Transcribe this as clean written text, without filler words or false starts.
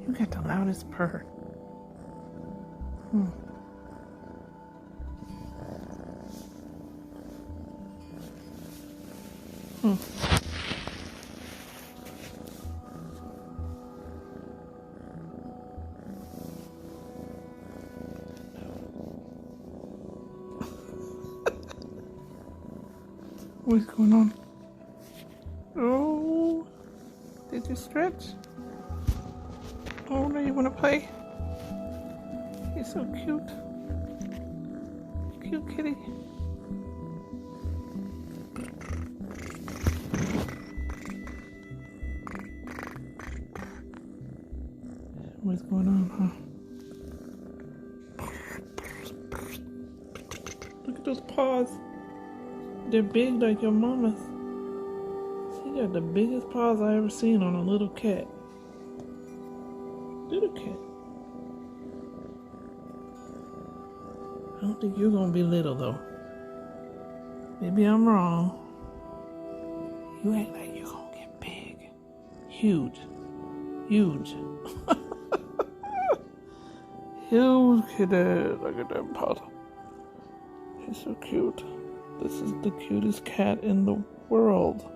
You got the loudest purr. Hmm. Hmm. What's going on? Oh, did you stretch? Oh, now you want to play? He's so cute. Cute kitty. What's going on, huh? Look at those paws. They're big like your mama's. She got the biggest paws I ever seen on a little cat. Little cat. I don't think you're gonna be little though. Maybe I'm wrong. You act like you're gonna get big. Huge. Huge. Huge kitty. Look at that paws. He's so cute. This is the cutest cat in the world.